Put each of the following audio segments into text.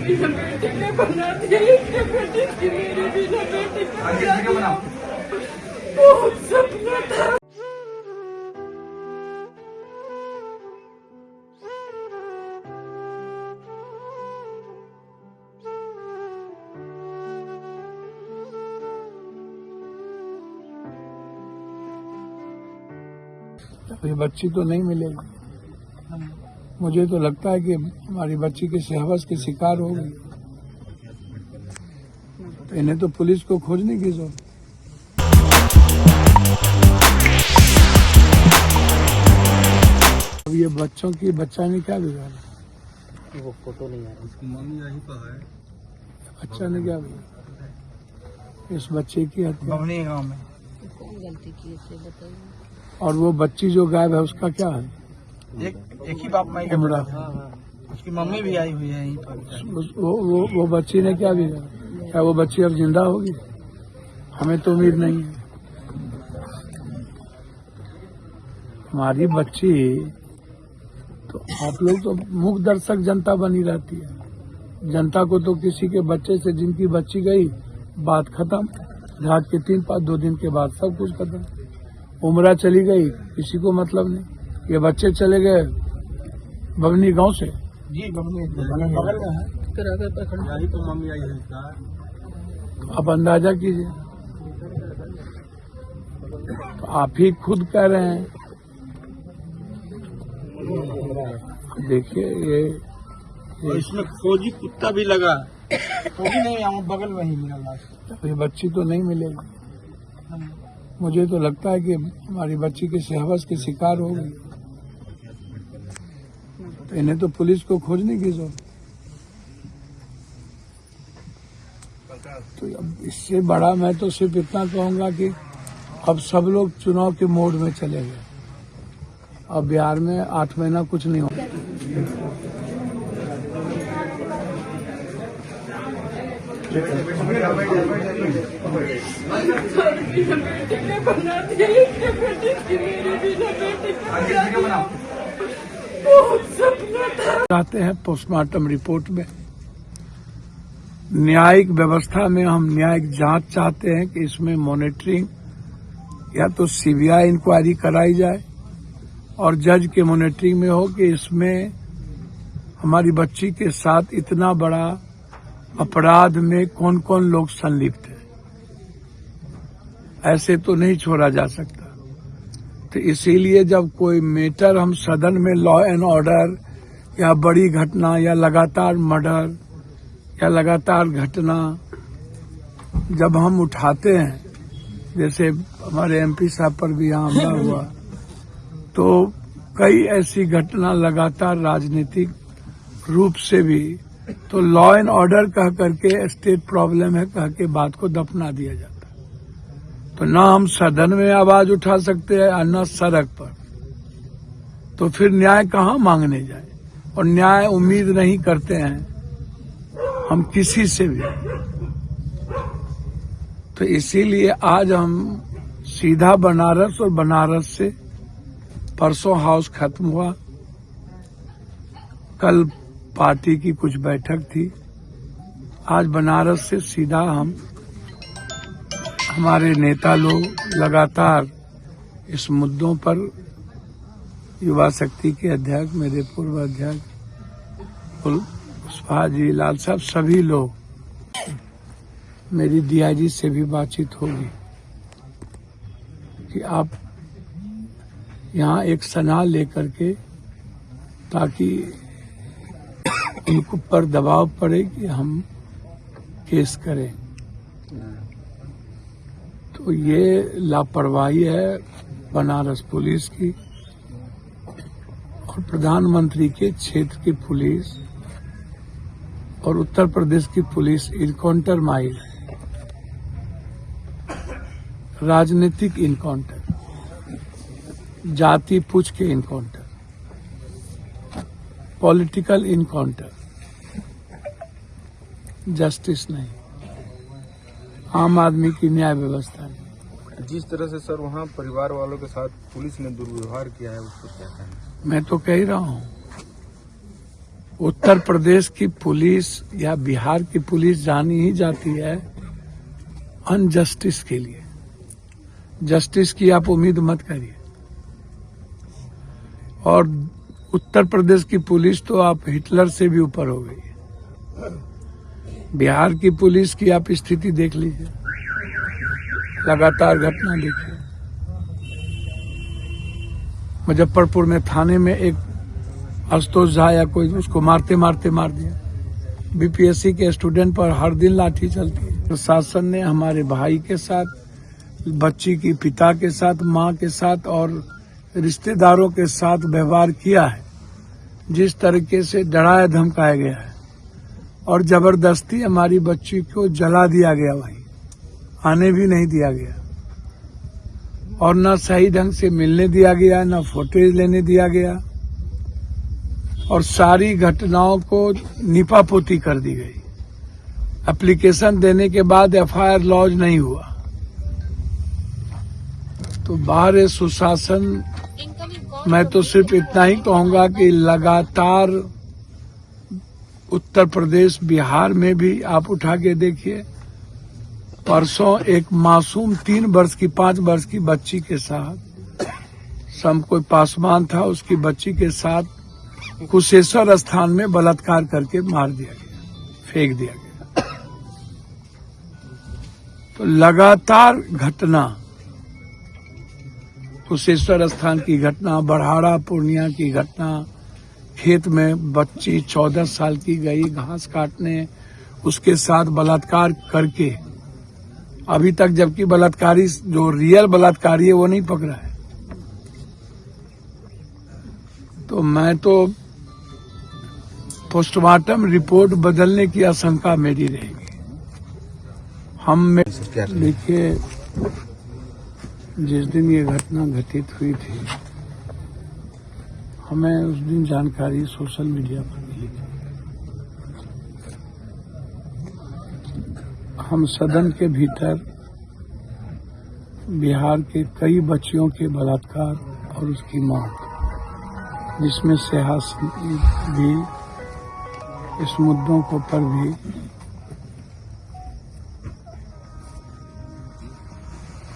बिना बेटे के बना दिया, इसके बेटे की मेरे बिना बेटे के बहुत सपना था। ये बच्ची तो नहीं मिलेगी। मुझे तो लगता है कि हमारी बच्ची किसी हवस के शिकार हो गई, तो इन्हें तो पुलिस को खोजने की जरूरत। अब ये बच्चों की बच्चा ने क्या बिगाड़ा? वो फोटो नहीं है, उसकी मम्मी यहीं पर है। बच्चा ने क्या बिगाड़ा? इस बच्चे की हत्या बवनी गांव में कौन गलती की इसे बताइए। और वो बच्ची जो गायब है उसका क्या है? एक ही बाप माई का उमरा। उसकी मम्मी भी आई हुई है यहीं पर। वो बच्ची ने क्या बिगाड़ा? क्या वो बच्ची अब जिंदा होगी? हमें तो उम्मीद नहीं है। हमारी बच्ची तो आप लोग तो मूक दर्शक जनता बनी रहती है। जनता को तो किसी के बच्चे से जिनकी बच्ची गई बात खत्म, रात के 3-5-2 दिन के बाद सब कुछ खत्म। उमरा चली गई, किसी को मतलब नहीं। ये बच्चे चले गए बवनी गांव से। जी बवनी बगल में है, यही तो मम्मी आई है। तो आप अंदाजा कीजिए। तो आप ही खुद कह रहे हैं। देखिए ये इसमें फौजी कुत्ता भी लगा, फौजी नहीं यहाँ बगल में ही मिला लाश। ये बच्ची तो नहीं मिलेगी। मुझे तो लगता है कि हमारी बच्ची किसी हवस के शिकार हो गई, तो इन्हें तो पुलिस को खोजने की जरूरत। तो अब इससे बड़ा मैं तो सिर्फ इतना कहूंगा कि अब सब लोग चुनाव के मोड में चले गए। अब बिहार में 8 महीना कुछ नहीं होगा। बिना बेटे के बना दिया, इसके बेटे की मेरे बिना बेटे के बहुत सपना था। चाहते हैं पोस्टमार्टम रिपोर्ट में, न्यायिक व्यवस्था में हम न्यायिक जांच चाहते हैं कि इसमें मॉनिटरिंग या तो सीबीआई इंक्वायरी कराई जाए और जज के मॉनिटरिंग में हो कि इसमें हमारी बच्ची के साथ इतना बड़ा अपराध में कौन कौन लोग संलिप्त हैं। ऐसे तो नहीं छोड़ा जा सकता। तो इसीलिए जब कोई मैटर हम सदन में लॉ एंड ऑर्डर या बड़ी घटना या लगातार मर्डर या लगातार घटना जब हम उठाते हैं, जैसे हमारे एमपी साहब पर भी यहाँ हमला हुआ, तो कई ऐसी घटना लगातार राजनीतिक रूप से भी, तो लॉ एंड ऑर्डर कह करके स्टेट प्रॉब्लम है कह के बात को दफना दिया जाता। तो ना हम सदन में आवाज उठा सकते हैं और न सड़क पर, तो फिर न्याय कहाँ मांगने जाए। और न्याय उम्मीद नहीं करते हैं हम किसी से भी। तो इसीलिए आज हम सीधा बनारस, और बनारस से परसों हाउस खत्म हुआ, कल पार्टी की कुछ बैठक थी, आज बनारस से सीधा हम, हमारे नेता लोग लगातार इस मुद्दों पर, युवा शक्ति के अध्यक्ष, मेरे पूर्व अध्यक्ष पुष्पा जी, लाल साहब, सभी लोग, मेरी डीआईजी से भी बातचीत होगी कि आप यहाँ एक सलाह लेकर के, ताकि इनको पर दबाव पड़े कि हम केस करें। तो ये लापरवाही है बनारस पुलिस की और प्रधानमंत्री के क्षेत्र की पुलिस और उत्तर प्रदेश की पुलिस इनकाउंटर माइल है, राजनीतिक इनकाउंटर, जाति पूछ के इनकाउंटर, पॉलिटिकल इनकाउंटर, जस्टिस नहीं, आम आदमी की न्याय व्यवस्था नहीं। जिस तरह से सर वहाँ परिवार वालों के साथ पुलिस ने दुर्व्यवहार किया है, उसको क्या कहना? मैं तो कह ही रहा हूँ, उत्तर प्रदेश की पुलिस या बिहार की पुलिस जानी ही जाती है अनजस्टिस के लिए। जस्टिस की आप उम्मीद मत करिए। और उत्तर प्रदेश की पुलिस तो आप हिटलर से भी ऊपर हो गई है। बिहार की पुलिस की आप स्थिति देख लीजिए, लगातार घटना देखिए। मुजफ्फरपुर में थाने में एक आशुतोष झा या कोई उसको मारते मारते मार दिया। बीपीएससी के स्टूडेंट पर हर दिन लाठी चलती है। प्रशासन ने हमारे भाई के साथ, बच्ची की पिता के साथ, मां के साथ और रिश्तेदारों के साथ व्यवहार किया है। जिस तरीके से डराया धमकाया गया है और जबरदस्ती हमारी बच्ची को जला दिया गया, भाई आने भी नहीं दिया गया और न सही ढंग से मिलने दिया गया, न फुटेज लेने दिया गया और सारी घटनाओं को निपापोती कर दी गई। एप्लीकेशन देने के बाद एफआईआर लॉन्च नहीं हुआ। तो बाहर सुशासन, मैं तो सिर्फ इतना ही कहूंगा कि लगातार उत्तर प्रदेश, बिहार में भी आप उठा के देखिए। परसों एक मासूम 3 वर्ष की 5 वर्ष की बच्ची के साथ, सम कोई पासवान था, उसकी बच्ची के साथ कुशेश्वर स्थान में बलात्कार करके मार दिया गया, फेंक दिया गया। तो लगातार घटना, कुशेश्वर स्थान की घटना, बरहाड़ा पूर्णिया की घटना, खेत में बच्ची 14 साल की गई घास काटने, उसके साथ बलात्कार करके अभी तक, जबकि बलात्कारी जो रियल बलात्कारी है वो नहीं पकड़ा है। तो मैं तो पोस्टमार्टम रिपोर्ट बदलने की आशंका मेरी रहेगी। हम देखिए, जिस दिन ये घटना घटित हुई थी, हमें उस दिन जानकारी सोशल मीडिया पर मिली थी। हम सदन के भीतर बिहार के कई बच्चियों के बलात्कार और उसकी मौत, जिसमें सियासी भी, इस मुद्दों को पर भी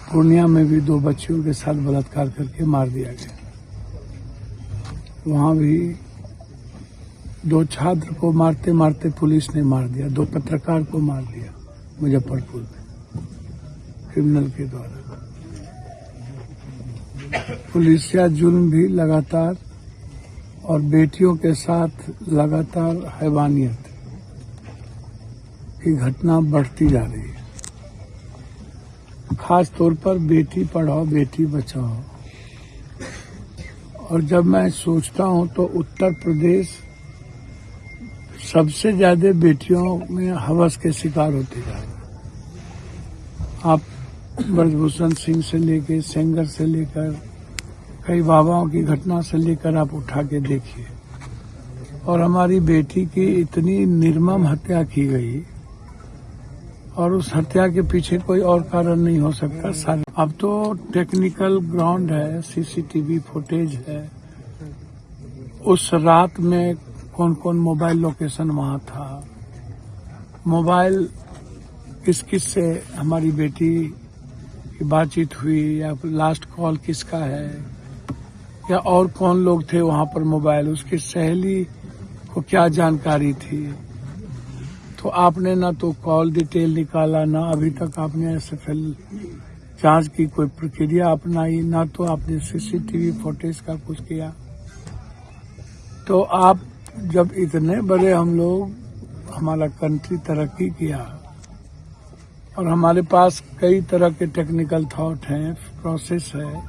पूर्णिया में भी 2 बच्चियों के साथ बलात्कार करके मार दिया गया। वहां भी 2 छात्र को मारते मारते पुलिस ने मार दिया, 2 पत्रकार को मार दिया मुजफ्फरपुर में क्रिमिनल के द्वारा। पुलिसिया जुल्म भी लगातार और बेटियों के साथ लगातार हैवानियत की घटना बढ़ती जा रही है। खास तौर पर बेटी पढ़ाओ बेटी बचाओ। और जब मैं सोचता हूं तो उत्तर प्रदेश सबसे ज्यादा बेटियों में हवस के शिकार होते जा रहे हैं। आप ब्रजभूषण सिंह से लेकर, सेंगर से लेकर, कई बाबाओं की घटना से लेकर आप उठा के देखिए। और हमारी बेटी की इतनी निर्मम हत्या की गई और उस हत्या के पीछे कोई और कारण नहीं हो सकता। सारे अब तो टेक्निकल ग्राउंड है, सीसीटीवी फुटेज है। उस रात में कौन कौन मोबाइल लोकेशन वहां था, मोबाइल किस किस से हमारी बेटी की बातचीत हुई, या लास्ट कॉल किसका है, या और कौन लोग थे वहां पर मोबाइल, उसकी सहेली को क्या जानकारी थी। तो आपने ना तो कॉल डिटेल निकाला, ना अभी तक आपने एसएफएल जांच की कोई प्रक्रिया अपनाई, ना तो आपने सीसीटीवी फुटेज का कुछ किया। तो आप जब इतने बड़े हम लोग, हमारा कंट्री तरक्की किया और हमारे पास कई तरह के टेक्निकल थॉट हैं, प्रोसेस है,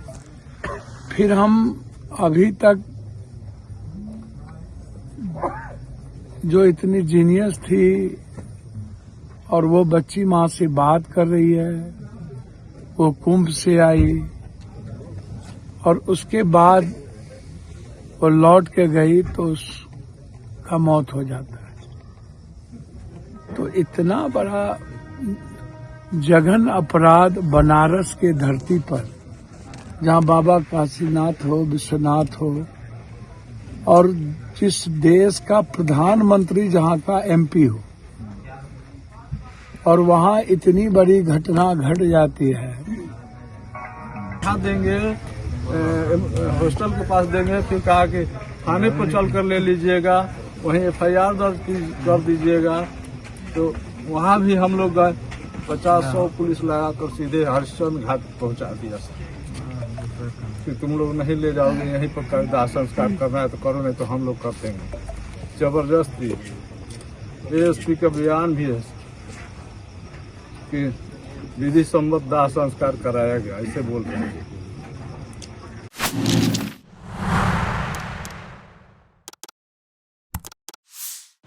फिर हम अभी तक जो इतनी जीनियस थी और वो बच्ची माँ से बात कर रही है, वो कुंभ से आई और उसके बाद वो लौट के गई तो उसका मौत हो जाता है। तो इतना बड़ा जघन अपराध बनारस के धरती पर, जहाँ बाबा काशीनाथ हो, विश्वनाथ हो, और जिस देश का प्रधानमंत्री जहां का एमपी हो और वहां इतनी बड़ी घटना घट जाती है। यहाँ देंगे हॉस्टल के पास देंगे, फिर कहा कि थाने पर चल कर ले लीजिएगा, वहीं FIR दर्ज कर दीजिएगा। तो वहाँ भी हम लोग गए, 50-100 पुलिस लगाकर सीधे हरिश्चंद्र घाट पहुँचा दिया कि तुम लोग नहीं ले जाओगे, यहीं पर दाह संस्कार करना है तो करो, नहीं तो हम लोग कर देंगे। जबरदस्ती ASP का बयान भी है कि विधि सम्मत दाह संस्कार कराया गया, ऐसे बोल रहे हैं।